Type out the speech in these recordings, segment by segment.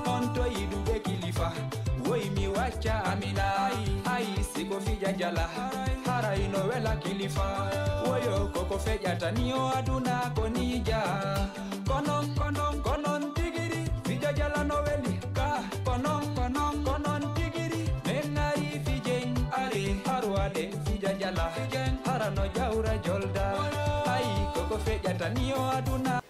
Onto idude kilifa woi mi wacha amina ai siko fija jala hara inowela kilifa woyo koko feja tanio aduna konija konon tigiri fija jala noveli ka konon tigiri mengai fijen are harwade fija jala hara no jaura jolda ai koko feja tanio aduna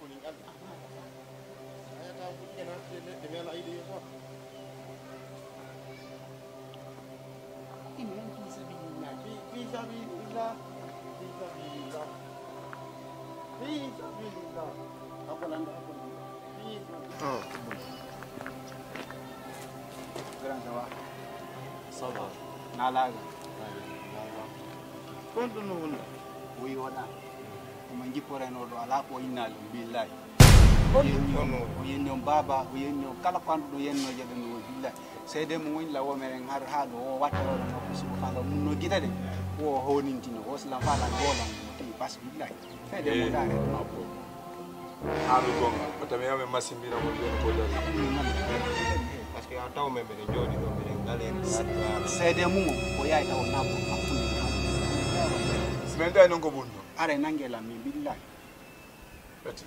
Sabar, nalaga. Kontu nuna, woi wada. Umangi pore no do ala ko inna billahi. Uyenno baba, uyenno kala pandu do yenno jede no billahi. Sede mo woni la wo meren har haalo o watta no ko su fala mun no gidade. Wo honintino o sala fala gola mo ti pas billahi. Sede mo dare no ko. Haalo gonga, patame yame masimbira mo joni ko dal. Parce que ataw me be jodi do be ngalen Sede mo ko yaay taw na ko akuni. Simenta non ko bunno. Are nangela mi billahi. Beti.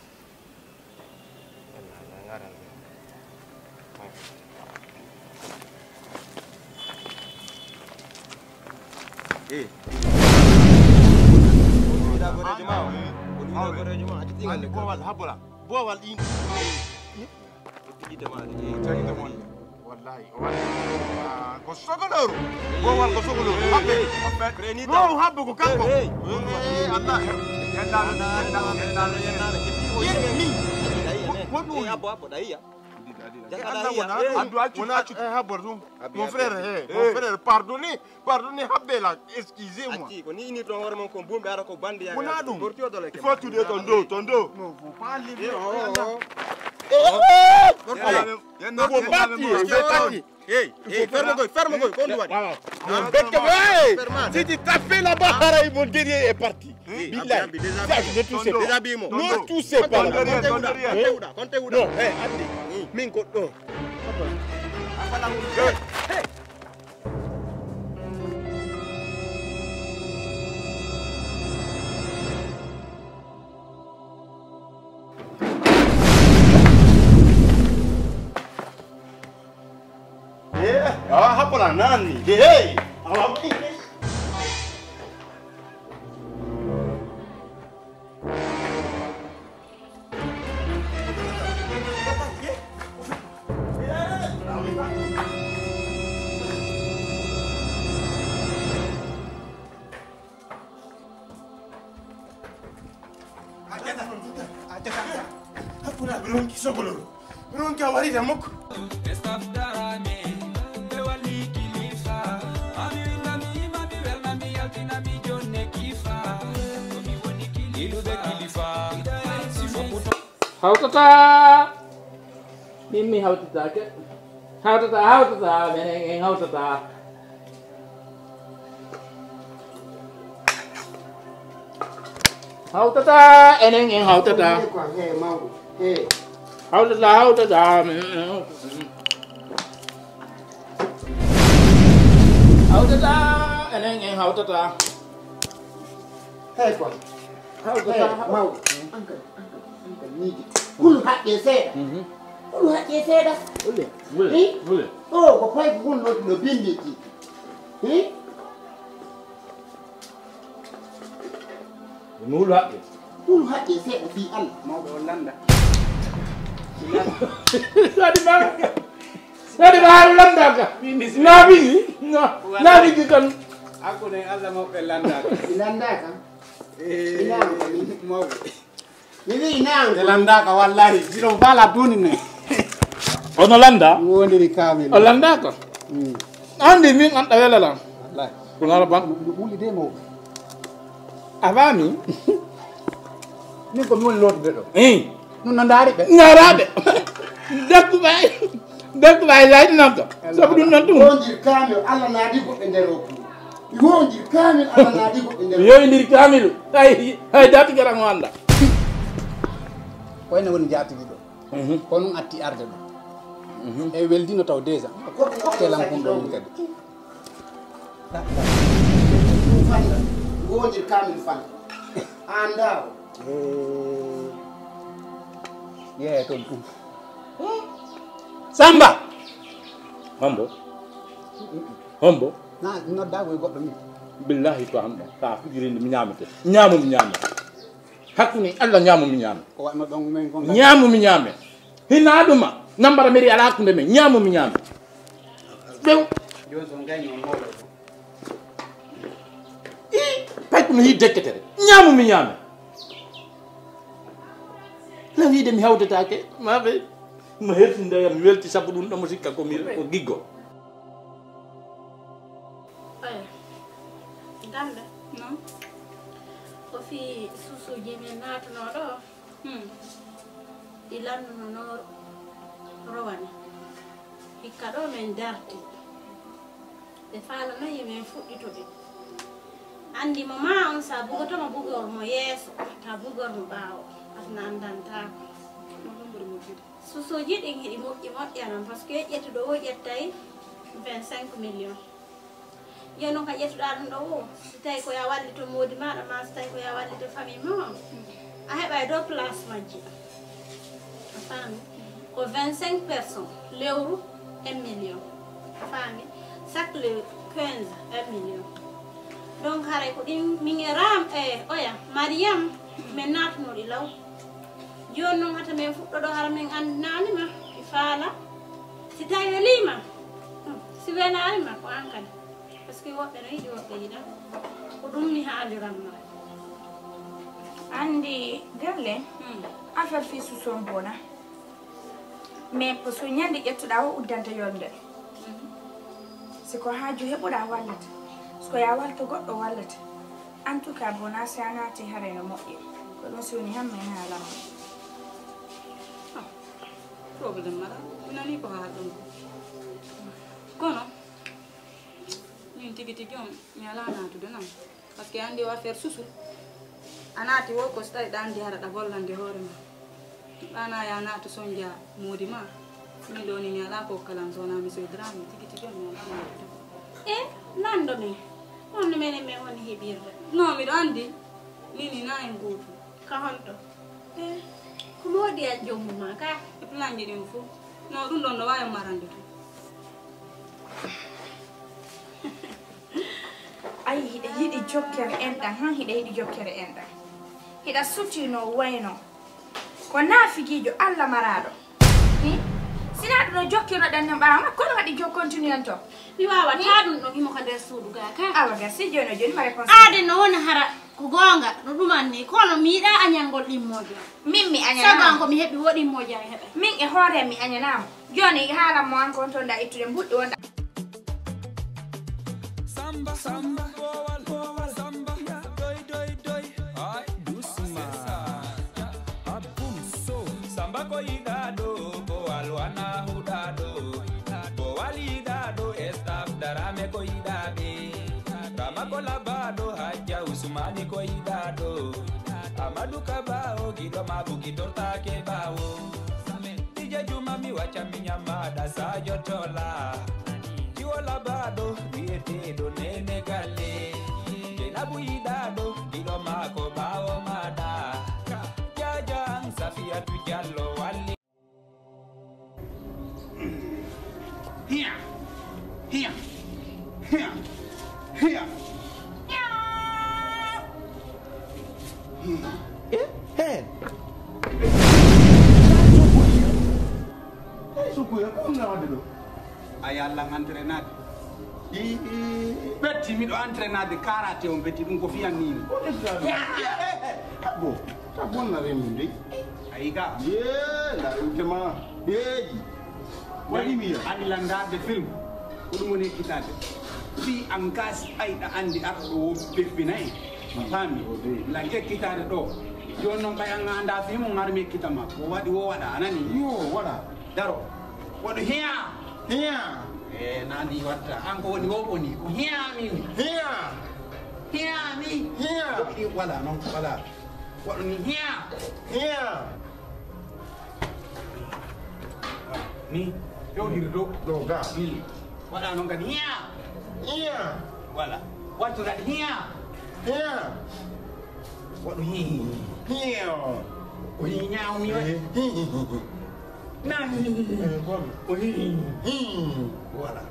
Eh. Udah gore jemaah. Udah gore jemaah. Aja tinggal le bowal habola. Bowal ini. Kita mah ni. Jangan kita mon. Wallahi. Ko sogoloro. Bowal ko sogoloro. Habbe. Krenita. No habbe ko kanko. Allah. Yanda. Yemi. Wabu. Apa dah iya. Mon frère, pardonnez, Habela, excusez-moi. Il faut tout dire ton dos. Non, faut pas aller. Ferme-moi, si tu t'as fait là-bas, mon guerrier est parti. Billah, ne touchez pas. Ne touchez pas. Comptez où? Non, Minko. Hapo la nani? Hey! How to Mimi how to talk it? How to meaning how to talk. How to talk and how to talk. How to talk. How to talk and how to talk. Hey, what? How to talk. Uncle. Kul hat ye said. Kul hat ye said. Will. Oh, ko pay kun no bindi ki. Mulu hat. Kul hat ye said fi al. Mau do landa. Sadi ba landa ka. Nabi kan. Aku ne Allah mau pe landa. Landa ka. Mau. Ini nang. Landa ka wallahi. Jiro bala duni ne. Ono landa? Wondiri kamil. Landa ka. Andi min an tawela la. Wallahi. Kuna ba? Uli demo. Avami. Ni ko mi woni lot bedo. Non andare be. Ngarabe. Dakku bay lay nanto. Sabu dum nanto. Wondir kamil Allah naadi ko be ndero ko. Wondir kamil Allah naadi ko be ndero. Yo ndir kamil. Ay dati garang wanda. Koyne woni jaati gido. kono atti arde ɗo e weldino taw déjà telan kon ɗo kadi fanda goondir kamil fanda anda ye ton ɗum Samba hombo na noddago e goɗɗo min billahi to am ta fijirinde mi ñamete ñaamu mi ñaame hakkuni Allah ñaamu mi ñaame ko watno ɗon men kon ñaamu mi ñaame hina ɗuma nambara meri ala hakkunde men ñaamu mi ñaame ɓew joni son gayno ngolo pay kono yi dekketere ñaamu mi ñaame la wiide mi hawdetake maɓe mo hertindeyam mi welti sabu ɗum ɗomo sikka ko giggo Danda, no? Ko fi susuji men natuno ɗo ɗi landuno no rowane hikka ɗo men darti ɓe falanayi men fuɗɗito ɓe andi mo ma on sa bugotomo bugor mo yeeso ta bugor mo ɓaawo asna andantako susuji ɗin hiɗi moƴƴanan par ce que ƴettuɗo o ƴettay 25 millions yeno ka ƴettuɗa ɗum ɗo o so tawi ko ya wallito moodi maɗa ma so tawi ko ya wallito famille ma a heɓa dow place majji a faami ko 25 personnes lewru 1 million a faami chaque le 15 1 million donc haray ko ɗin min e ram e oya mariame min natnoɗi law joni noon hata min fuɗɗoɗo hara min andinanima i faala si tawi welima si welanima ko an kadi par ce que woɓɓe no yiɗi woɓɓe yiɗa ko ɗum mi haaliranma andi galle affaire fi suson bona mais parce que ñande ƴettuɗa o uddanta yonde siko haaju heɓuɗa wallata siko ya walta goɗɗo wallata en tout cas bona si a naati hare no moƴƴi ko ɗum si woni hamma en haalama probléme mara minani ko haa ɗum kono min tigi tigi on mi ala natude nan par ce que andi o affaire susu a naati wo ko so tawi ɗa andi haraɗa bollande hoore ma ɗana ya naatu sonja moodi ma min ɗo ni mi ala ko kalan sona monsieur drame tigi tigi on mi ala natude e lando min onno menen min woni heɓirde non miɗo andi nini na en gootu ka honto e ko moodi a jommu ma ka e plan ji ɗin fof non ɗum ɗon no wawi marande to ayi hiɗa yiɗi jokkere enɗan han hiɗa yiɗi jokkere enɗan hiɗa sutino wayno ko naafigiijo Allah maraɗo sina ɗum no jokkinoɗen no ɓawa makko no waɗi continuen to mi wawata ɗum ɗon himo ka nder suudu ga ka awa ga si joni joni ma réponse aade no woni hara ko gonga no ɗumanni kono mi yiɗa añalngol ɗimmojo min mi saban añanama ko mi heɓi wo ɗimmojo mi heɓa min e hoore mi añanama joni haalam mo an kon toon da ittude mbuɗɗi wonɗa Samba, samba, samba, doy, doy, doy. Ay, dusma. Abum so. Samba ko idado, ko alwana hudado. Ko walidado, estaf darame ko idabe. Rama ko labado, haja usmani ko idado. Amadu kabao, gido mabu gido take bao. Dije juma mi wacha minyamada sa jotola. Labado, riete do nene gale. Jenabu idado, gido mako bao mada. Jajang safia tu jallo wali. Here, here, here, here. Hey. Sukuya, come now, do. ayalla entraînade betti miɗo entraînade karaté on betti ɗum ko fiyan nini Bon, ça bonne la remude. ayiga Yeah, la ultima. Beji. Wadi mi. andi landade film ko ɗum woni ekkitade fi an gasi ɓayɗa andi arɗo wo bebbinayi ma faami lan ekkitade ɗo joni noon ɓay an anda film on armi ekkitama ko waɗi wo waɗa anani Yo, wala. daro waɗo heya Here. nandi watta an ko woni wo woni ko heya min Here. heya ni Here. wala noon wala waɗo ni heya Here. Ni yo dirdo do ga wala non gadi iya wala wato gadi iya wadu hi iya o hi nyaaw mi na bon o hi wala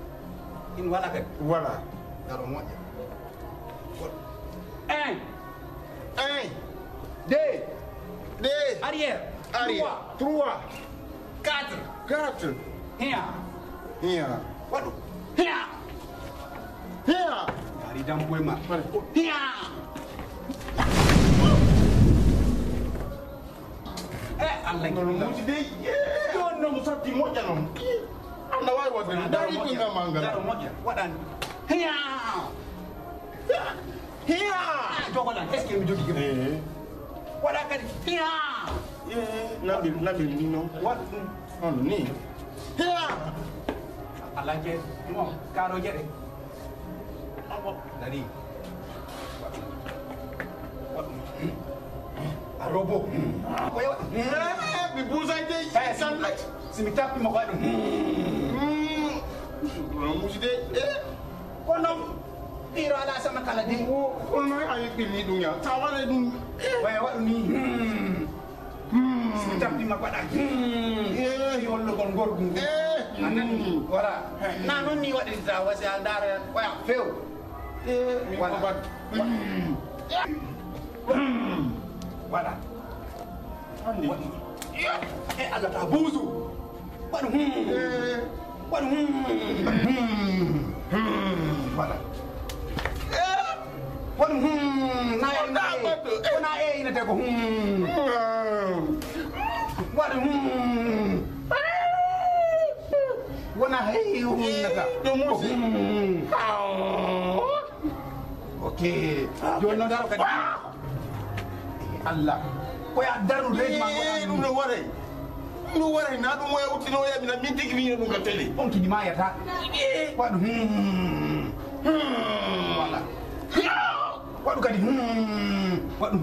in wala ke voilà daro moja deux arrière trois quatre hier wadu hier ari dam boy ma Allah non muti de don no musati moja non anda way wadde dari ko ngamanga daro moja wadan hiya jogolan est ce que mi jodi ke wala kadi hiya nabil ni non wat non ni hiya Allah ke mo karo jere dari robo bi buzaite sunlight simitapi mo kwadu muti de kono tiro ala sama kala di kono ay kili dunya tawale dum way wadu ni simitapi ma kwada yollo gon gorgu anani wala na non ni wadi ta wasi andara waya few mi ko bat wala andi ala ta buzu wadu wadu wala wadu na ina te ko wadu wana hey naka domosi okay yo no daro ka Allah ko ya daru le ma dum no ware na dum way utino ya mina min tigi mi dum ka tele on ki ma ya ta wadu wala wadu kadi wadu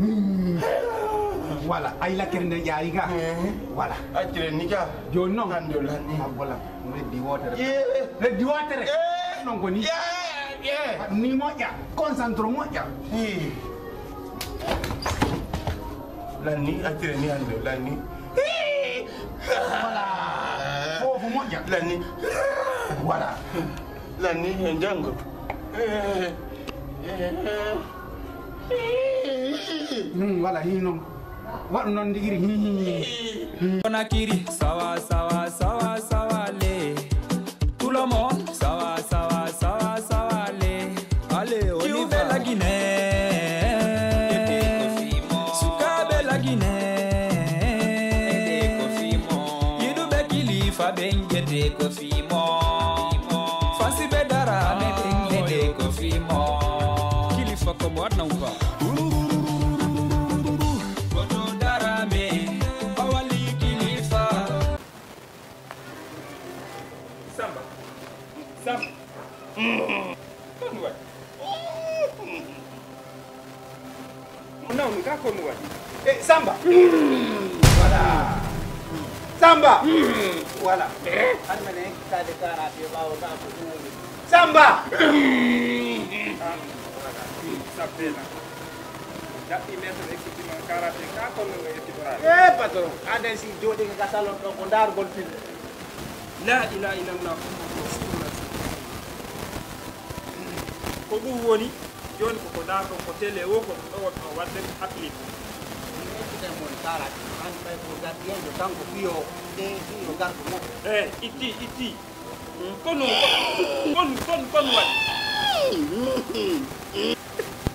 wala ay la kerne jaari ga wala akire nika jonno alhamdulillah ni wala reddi wotere non ko ni ni moja concentro moja lani akire ni alhamdulillah ni wala fofu moja lani wala lani njango wala hino wadu non digiri On a kiri, sawa, sawa, sawa, sawa, le. Tout le monde, sawa, sawa, sawa, sawa, le. Allez, on y va. La Guinée. Sukabe la Guinée. Yidu be kilifa benjete kofimo. Fansi bedara me benjete kofimo. Kilifa komo adna uba. Samba wala Samba wala an mane ka de karate bawo ta ko Samba Sapena. Jadi metode effectivement karate ka ko no etibara. patron aden si jodi ka salon ko ndar gol fil La ilaha illallah. Ko bu woni joni ko da ko tele wo ko do wadde akli. mon karate an bay ko gardien de tango bio de bio gardo mo Iti. Kono wadi.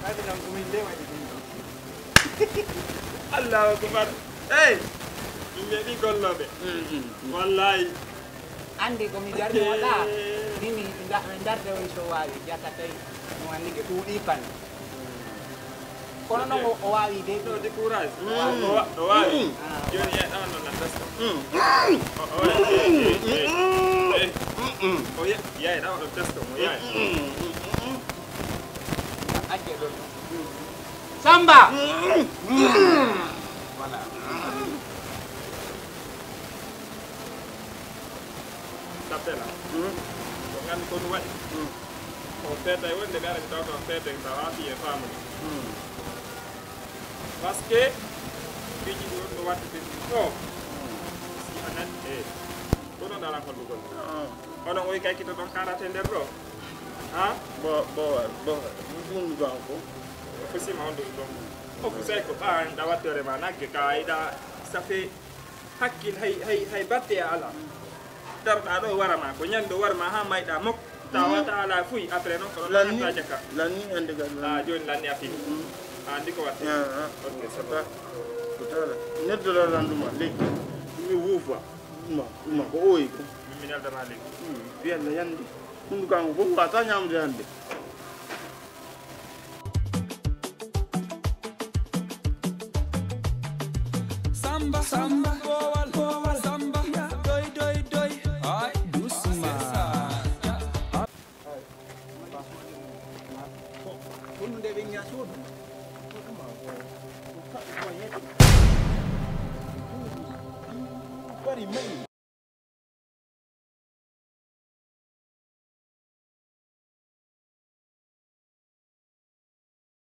Kadi nam ko min lewa di. Allahu akbar. Hey. Inde di gollobe. Wallahi. andi ko mi gardi wala nini ndarde on so wawi jakatay mo andi ke tuudi pan kono no o wawi de No de courage. O wawi. Joni ya non na testa. Oh ya da on testa mo ya. ake do Samba wala andi ko waɗi o feeta e wonde ɓe ara mi tawta on feeta sa waafi e faamude par ce que piiji ɗi wonno watte o si a nani ko noon ala hollugol onon oyi kay kita ɗon karate nder ɗo ha bo ɗum ɗon ko possima on ɗum ɗon o ko say ko ɓaanɗa wattore ma nagge ka yiɗa ça fait hakkil hay batte a ala darɗa ɗo warama ko ñande warma ha mayɗa mok tawata ala fuy après noon koɗon natta jakka lanni ande ga joni lanni a fini andi ko watte ok c'est pas kotala neddora landuma lekki mi wuufa ma ko oyi ko mi neldama lekki biyalla yande hundu kanko fof wata ñamde hande Samba, samba, bowal, samba, doy, ay, doucement. Bunu de ɓe ñasoɗo bari mai